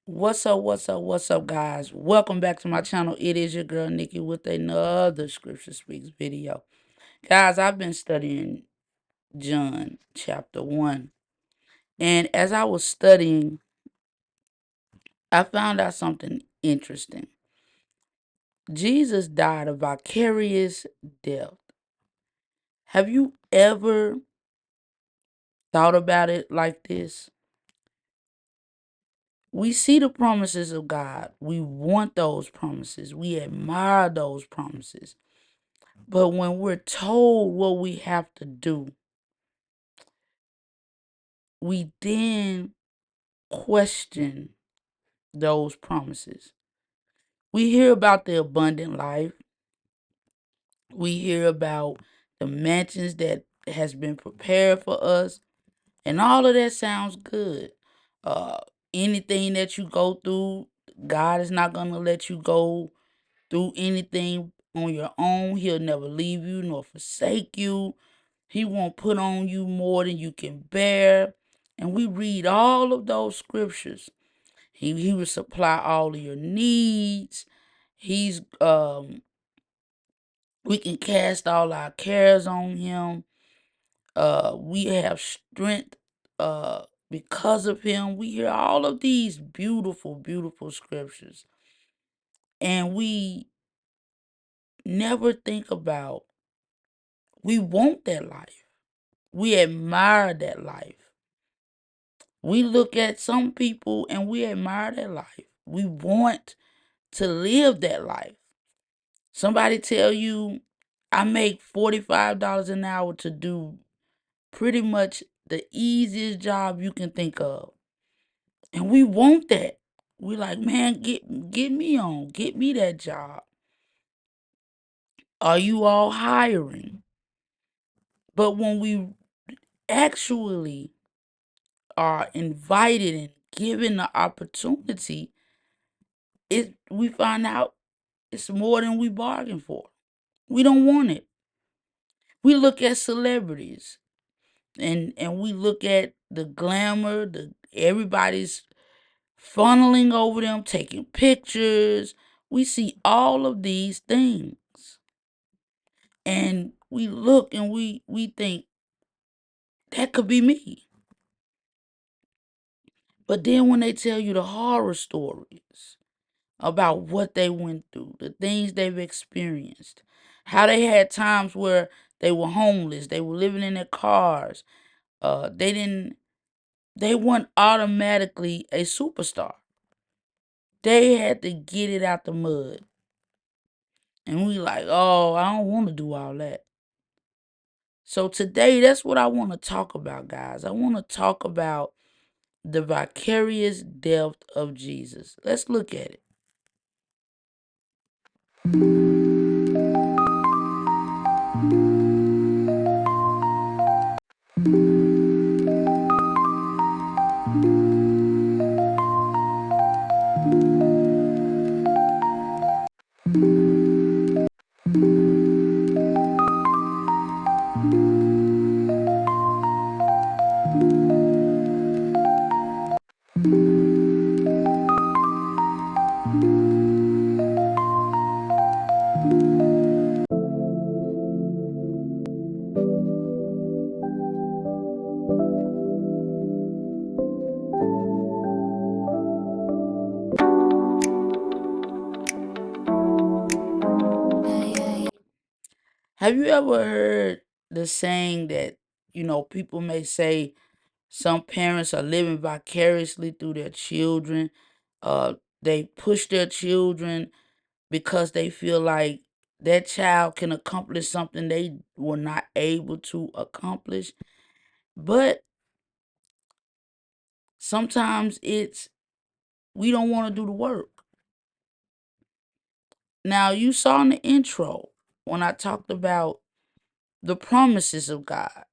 What's up, guys? Welcome back to my channel. It is your girl, Nikki, with another Scripture Speaks video. Guys, I've been studying John chapter 1. And as I was studying, I found out something interesting. Jesus died a vicarious death. Have you ever thought about it like this? We see the promises of God. We want those promises. We admire those promises. But when we're told what we have to do, we then question those promises. We hear about the abundant life. We hear about the mansions that has been prepared for us. And all of that sounds good. Uh, Anything that you go through, God is not going to let you go through anything on your own. He'll never leave you nor forsake you. He won't put on you more than you can bear. And we read all of those scriptures. He will supply all of your needs. He's We can cast all our cares on him. We have strength because of him. We hear all of these beautiful, beautiful scriptures. And we never think about we want that life. We admire that life. We look at some people and we admire their life. We want to live that life. Somebody tell you, I make $45 an hour to do pretty much the easiest job you can think of. And we want that. We like, man, get me on. Get me that job. Are you all hiring? But when we actually are invited and given the opportunity, we find out it's more than we bargained for. We don't want it. We look at celebrities and we look at the glamour, everybody's funneling over them, taking pictures. We see all of these things. And we look and we think that could be me. But then when they tell you the horror stories about what they went through, the things they've experienced, how they had times where they were homeless, they were living in their cars. They weren't automatically a superstar. They had to get it out the mud. And we like, oh, I don't want to do all that. So today, that's what I want to talk about, guys. I want to talk about the vicarious death of Jesus. Let's look at it. Have you ever heard the saying that, people may say some parents are living vicariously through their children? They push their children because they feel like that child can accomplish something they were not able to accomplish. But sometimes we don't want to do the work. Now, you saw in the intro when I talked about the promises of God,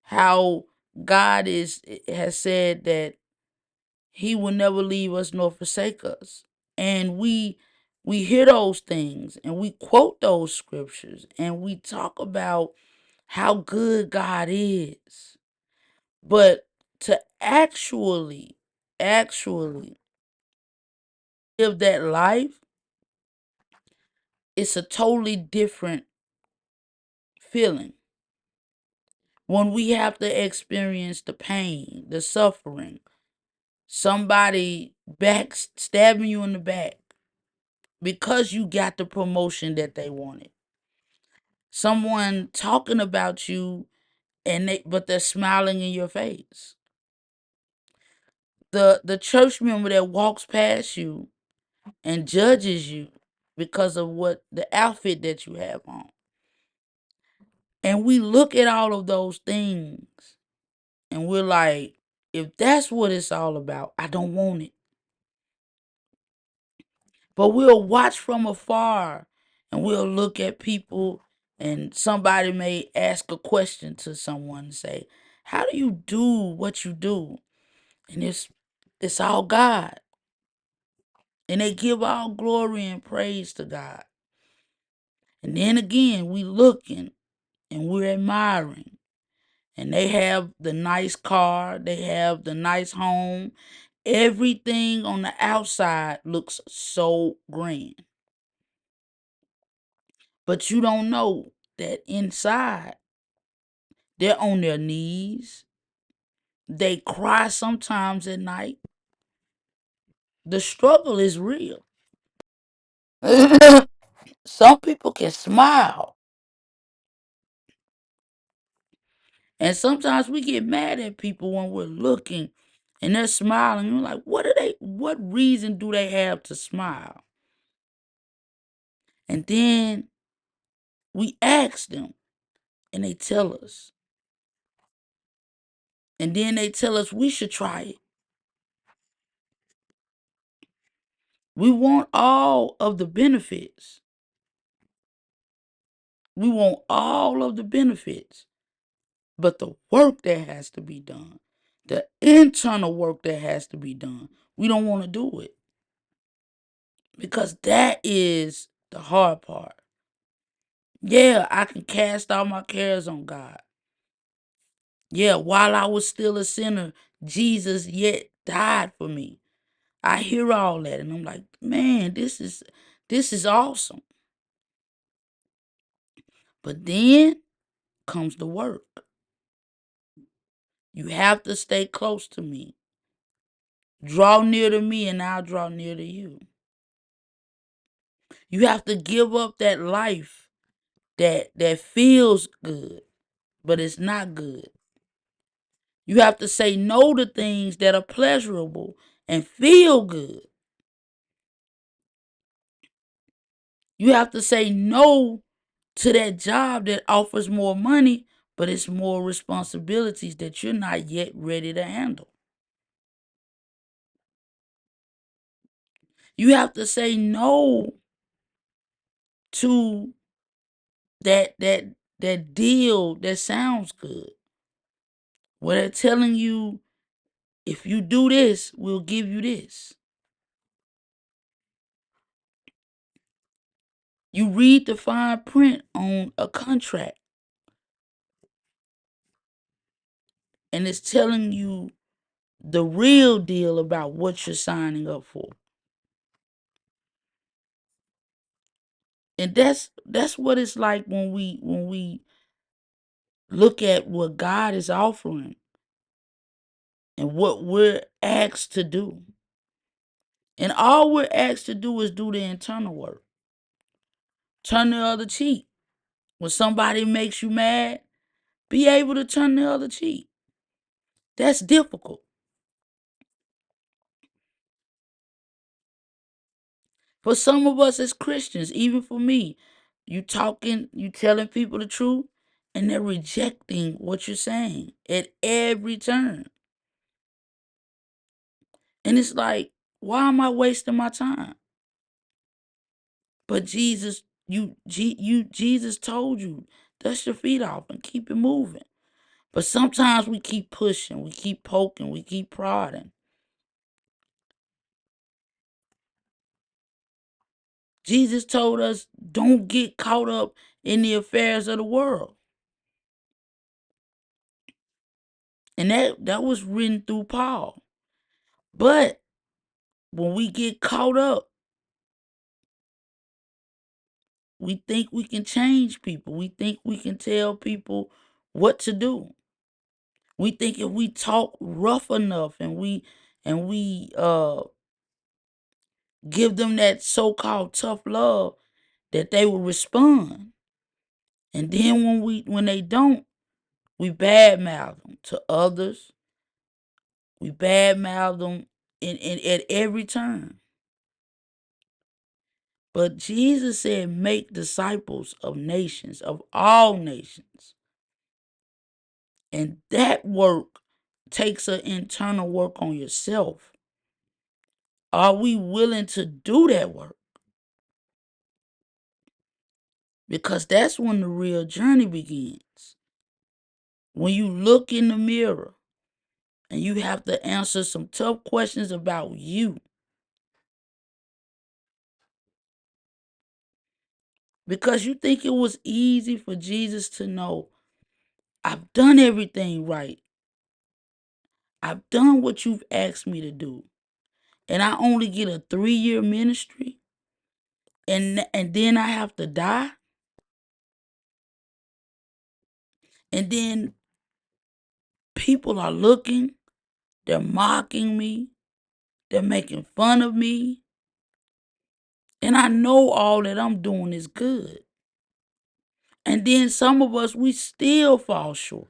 how has said that he will never leave us nor forsake us. And we hear those things and we quote those scriptures and we talk about how good God is. But to actually actually live that life, it's a totally different feeling. When we have to experience the pain, the suffering, somebody stabbing you in the back because you got the promotion that they wanted. Someone talking about you but they're smiling in your face. The church member that walks past you and judges you because of what the outfit that you have on. And we look at all of those things and we're like, if that's what it's all about, I don't want it. But we'll watch from afar and we'll look at people, and somebody may ask a question to someone and say, how do you do what you do? And it's all God. And they give all glory and praise to God. And then again, we looking and we're admiring. And they have the nice car, they have the nice home. Everything on the outside looks so grand. But you don't know that inside, they're on their knees. They cry sometimes at night. The struggle is real. Some people can smile. And sometimes we get mad at people when we're looking and they're smiling. You're like, what reason do they have to smile? And then we ask them and they tell us. And then they tell us we should try it. We want all of the benefits. We want all of the benefits. But the work that has to be done, the internal work that has to be done, we don't want to do it. Because that is the hard part. Yeah, I can cast all my cares on God. Yeah, while I was still a sinner, Jesus yet died for me. I hear all that and I'm like, man, this is awesome. But then comes the work. You have to stay close to me. Draw near to me and I'll draw near to you. You have to give up that life that feels good, but it's not good. You have to say no to things that are pleasurable and feel good. You have to say no to that job that offers more money, but it's more responsibilities that you're not yet ready to handle. You have to say no to that deal that sounds good. Where they're telling you, if you do this, we'll give you this. You read the fine print on a contract and it's telling you the real deal about what you're signing up for. And that's what it's like when we look at what God is offering and what we're asked to do. And all we're asked to do is do the internal work. Turn the other cheek. When somebody makes you mad, be able to turn the other cheek. That's difficult. For some of us as Christians, even for me, you telling people the truth, and they're rejecting what you're saying at every turn. And it's like, why am I wasting my time? But Jesus told you, dust your feet off and keep it moving. But sometimes we keep pushing, we keep poking, we keep prodding. Jesus told us, don't get caught up in the affairs of the world. And that was written through Paul. But when we get caught up, we think we can change people. We think we can tell people what to do. We think if we talk rough enough and we give them that so-called tough love that they will respond. And then when they don't, we badmouth them to others. We badmouth them at every turn. But Jesus said, make disciples of nations, of all nations. And that work takes an internal work on yourself. Are we willing to do that work? Because that's when the real journey begins. When you look in the mirror and you have to answer some tough questions about you. Because you think it was easy for Jesus to know, I've done everything right. I've done what you've asked me to do. And I only get a 3-year ministry. And then I have to die. And then people are looking. They're mocking me. They're making fun of me. And I know all that I'm doing is good. And then some of us, we still fall short.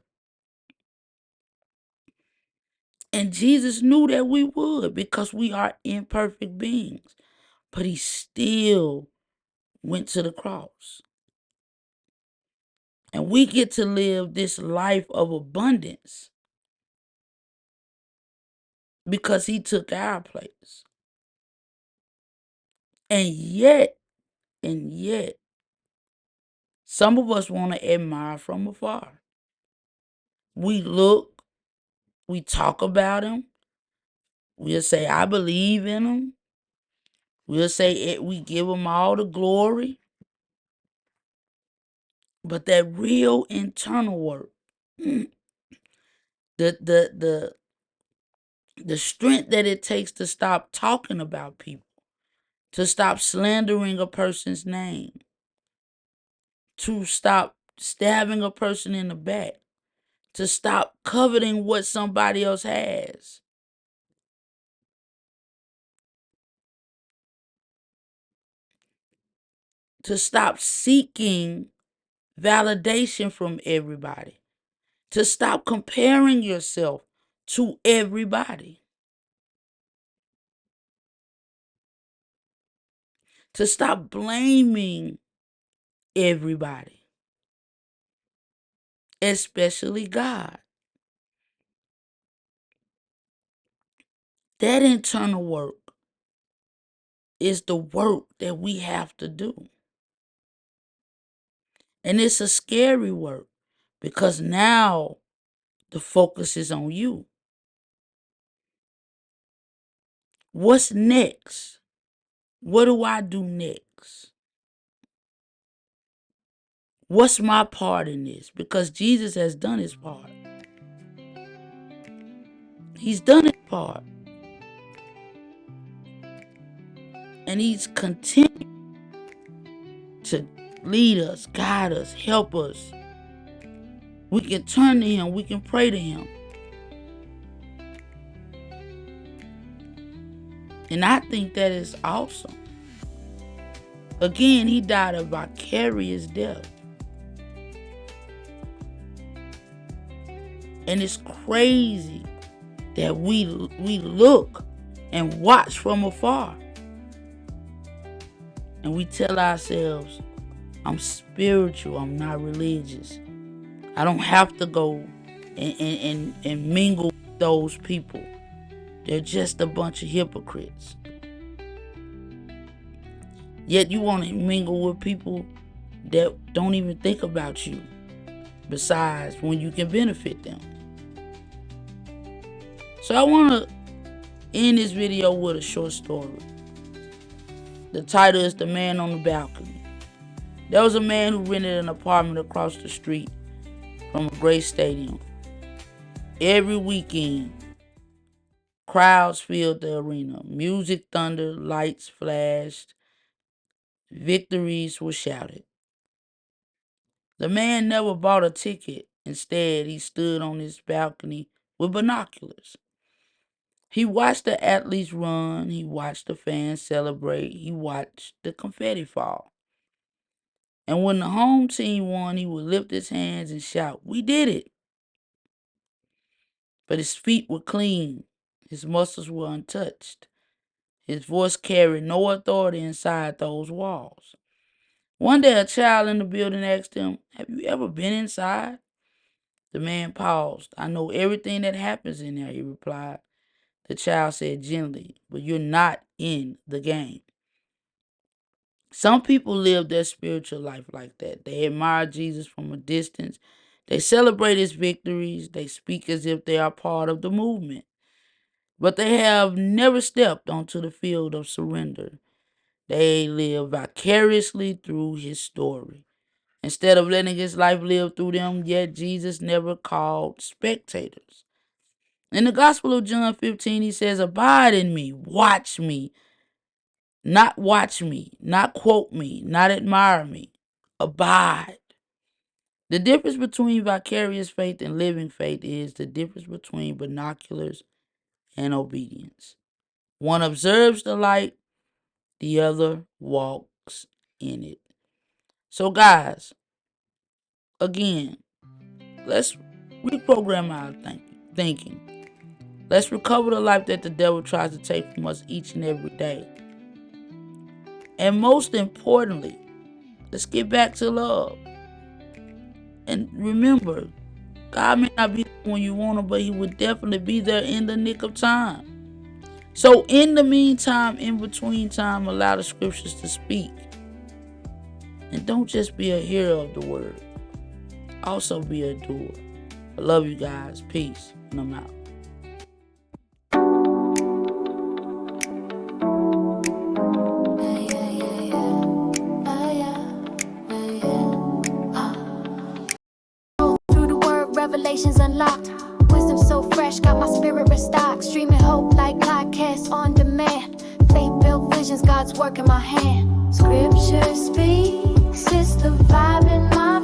And Jesus knew that we would because we are imperfect beings. But he still went to the cross. And we get to live this life of abundance because he took our place. And yet, some of us want to admire from afar. We look, we talk about him. We'll say, I believe in him. We'll say we give him all the glory. But that real internal work, the strength that it takes to stop talking about people, to stop slandering a person's name, to stop stabbing a person in the back, to stop coveting what somebody else has. To stop seeking validation from everybody. To stop comparing yourself to everybody. To stop blaming everybody, especially God. That internal work is the work that we have to do. And it's a scary work because now the focus is on you. What's next? What do I do next? What's my part in this? Because Jesus has done his part. He's done his part. And he's continued to lead us, guide us, help us. We can turn to him. We can pray to him. And I think that is awesome. Again, he died a vicarious death. And it's crazy that we look and watch from afar. And we tell ourselves, I'm spiritual, I'm not religious. I don't have to go and mingle with those people. They're just a bunch of hypocrites. Yet you want to mingle with people that don't even think about you, besides when you can benefit them. So I want to end this video with a short story. The title is The Man on the Balcony. There was a man who rented an apartment across the street from a great stadium. Every weekend, Crowds filled the arena. Music thundered, lights flashed, victories were shouted. The man never bought a ticket. Instead, he stood on his balcony with binoculars. He watched the athletes run. He watched the fans celebrate. He watched the confetti fall. And when the home team won, he would lift his hands and shout, "We did it!" But his feet were clean. His muscles were untouched. His voice carried no authority inside those walls. One day, a child in the building asked him, "Have you ever been inside?" The man paused. "I know everything that happens in there," he replied. The child said gently, "But you're not in the game." Some people live their spiritual life like that. They admire Jesus from a distance. They celebrate his victories. They speak as if they are part of the movement. But they have never stepped onto the field of surrender. They live vicariously through his story, instead of letting his life live through them. Yet Jesus never called spectators. In the Gospel of John 15, he says, "Abide in me, watch me." Not watch me, not quote me, not admire me. Abide. The difference between vicarious faith and living faith is the difference between binoculars and obedience. One observes the light, the other walks in it. So guys, again, let's reprogram our thinking. Let's recover the life that the devil tries to take from us each and every day. And most importantly, let's get back to love. And remember, God may not be there when you want him, but he will definitely be there in the nick of time. So in the meantime, in between time, allow the scriptures to speak. And don't just be a hearer of the word. Also be a doer. I love you guys. Peace. And I'm out. Revelations unlocked, wisdom so fresh, got my spirit restocked. Streaming hope like podcasts on demand. Faith-built visions, God's work in my hand. Scripture speaks, it's the vibe in my